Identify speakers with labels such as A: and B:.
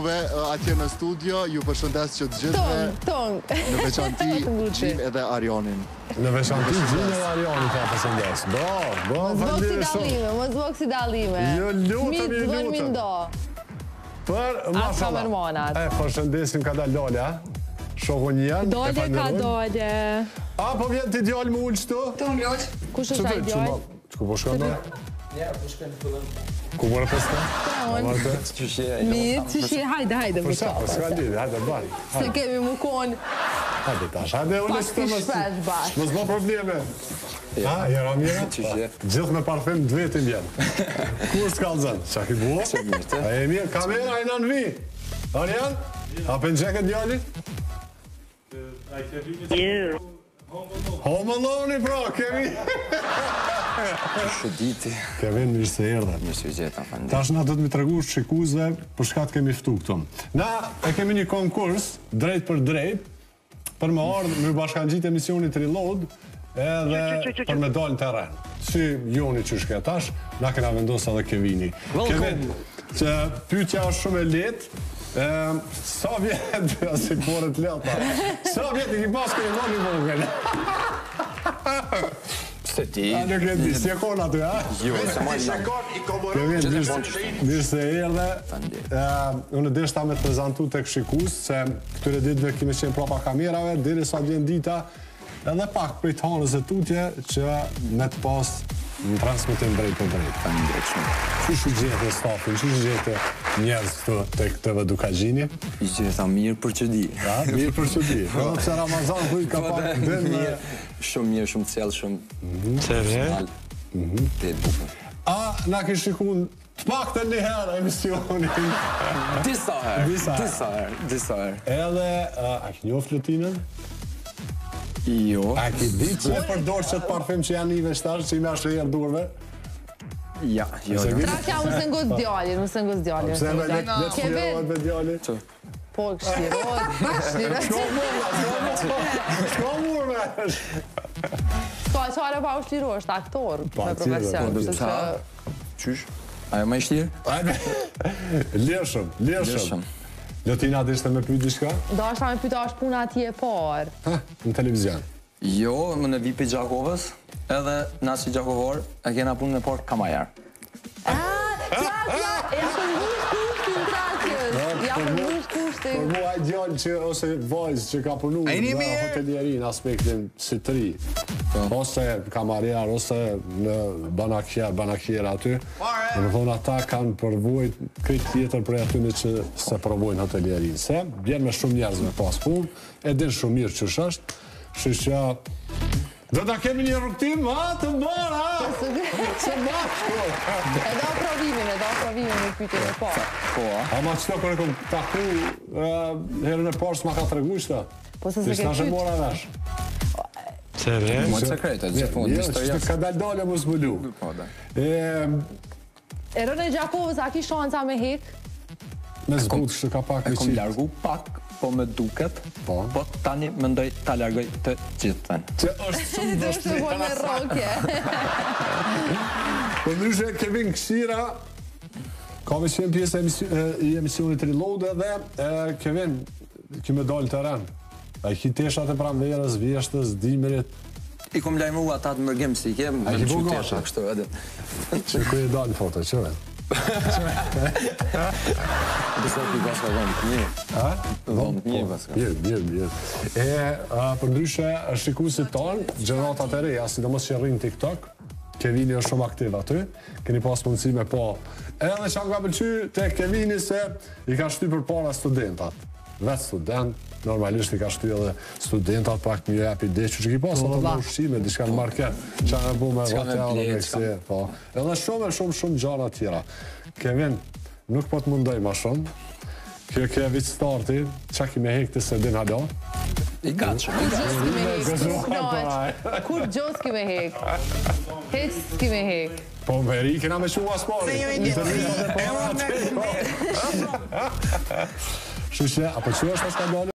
A: juve atje në studio, ju përshëndes që të gjithve. Në veçanti Gjim edhe Arionin.
B: Në veçanti Gjim edhe Arionin ka përshëndes. Bravo,
C: mos bëk si dallime.
B: Jo lutëm. Për mashallah. Përshëndesim ka dalë Lola. Shokun janë.
C: Dole ka dole.
B: A, po vjen ti djallë më ullë qëtu?
C: Të unë loqë. Kush është ai djallë?
B: Ku po shkon do?
D: Ja, po shkon të fillon.
B: Ku morë pesta?
C: Mirë, hajde.
B: Për sa, për s'ka lidi, hajde bari.
C: Se kemi më konë.
B: Hajde tash, hajde unë së të mos më probleme. Ha, jera mjera? Gjithë me parfem të vetin vjenë. Kur s'ka lëzën? Qa ki bua? A e mirë, kamera i në vi. Arjan? A për në gjeket djalli? Home Alone, pra, kemi.
D: Shëditi.
B: Kevin, mirë se erdhe.
D: Mirë se gjeta, fandi.
B: Tash na do të mi tregu shikuzve për shkat kemi ftu këtu. Na e kemi një konkurs, drejt për drejt, për me ardhë me bashkangjit emisionit Reload, edhe për me dalë në teren. Si Joni që shke tash, na kena vendosë edhe Kevini. Kevin, që pyetja është shumë e letë, sa vjetë, si porët leta, sa vjetë i ki pas kërë në një vogël?
D: Se ti...
B: A nuk e di, si e konë aty, a?
D: Jo, se ma një...
B: Kevin, mirë se erdhe. Unë deshta me të prezentu të këshikus, se këtyre ditëve kime qenë prapa kamerave, diri sa vjen dita, edhe pak për i të hanës e tutje, që me të pas në transmitim drejt për drejt.
D: Faleminderit shumë.
B: Që shu gjete stafin, që shu gjete njerëz të këtë vëdukagjini?
D: I gjeta mirë për që di.
B: Ja, mirë për që di. Në pëse Ramazan thuj ka pak dhe në...
D: Shumë mirë, shumë cellë, shumë
B: personal.
D: Të bukur.
B: A, na ke shikun të pak të njëherë emisionin?
D: Disa herë.
B: Edhe, a ki njoft Lutinën?
D: Jo.
B: A ki di që e përdorë që të parfem që janë i veshtarë, që i me ashtë e herë durve?
D: Ja, jo.
C: Trakja më se ngos djallin,
B: Pse me letë shlirohet me djallin?
C: Po, shlirohet.
B: Shko murë me!
C: Ka qare pa u shlirohet, është aktor me profesion.
D: Qysh? Ajo ma i shlirë?
B: Lirshëm. Lotina dishte me pyt diçka?
C: Do është me pyta është puna ati e parë.
B: Ha, në televizion?
D: Jo, më në vipi Gjakovës, edhe nasi Gjakovar, e kena punë në parë Kamajar.
C: Trakja, ja përmbush kushtin Trakjës.
B: Për mua e djallë që, ose vajzë që ka punu në hoteljerin, aspektin si tri, ose kamarjar, ose në banakjer aty, në thonë ata kanë përvojt këtë tjetër për atyne që se provojnë hoteljerin. Se, bjerë me shumë njerëz me pas punë, e din shumë mirë që është, që do të kemi një rukëtim, të mbarë, se bashko.
C: E do provimin në pytje në parë.
B: A ma qëto kërë kom taku herën e parë s'ma ka të regu qëta?
C: Po se se ke pytë.
B: Mora vesh.
D: Mojtë sekretet, gjithmonë, historia.
B: Jo, që ka dalë më zbulu.
C: E rënë e Gjakovës, a ki shanca me hek?
B: Me zbut kështë ka pak
D: e
B: veqit.
D: kom largu pak, po me duket, po tani mendoj ta largoj të gjithën.
B: Që është shumë
C: Të është të boj me rokje.
B: Po ndryshe Kevin Këshira, ka me qenë pjesë i emisionit Reload edhe Kevin, kime dalë të rënë. A i ki teshat e pranverës, vjeshtës, dimrit.
D: I kom lajmu ata të mërgim si i kem, me në qytesha kështu edhe.
B: Që kërë i dalë foto, që vetë?
D: Disa të i paska vëmë të një.
B: Ha?
D: Vëmë të një paska.
B: Mirë. Për ndryshe, shikusit tonë, gjëratat e reja, sidomos që rrinë TikTok, Kevini është shumë aktiv aty, keni pas mundësi me po. Edhe që nga pëlqy të Kevini se i ka shty për para studentat. Vetë student, normalisht i ka shty edhe studentat pak një jepi deqë që ki pas ato në ushqime, diçka në market, që në bu me hotel, me kësi, po. Edhe shumë gjana tjera. Kevin, nuk po të mundoj ma shumë, kjo ke vit starti, që ki me hekti se din halo?
D: I gatë
C: Kur gjos ki me hek? Hec ki me hek?
B: Po më veri, kena me shumë aspari. Shushe, apo që është skandale?